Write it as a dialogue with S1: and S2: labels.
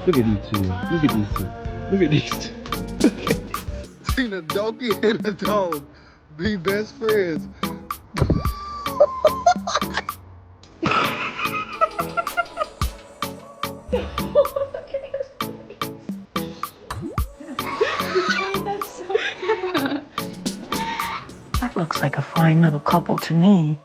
S1: Look at these two. Look at these two. Look at these two.
S2: Seen a donkey and a dog be best friends.
S3: That looks like a fine little couple to me.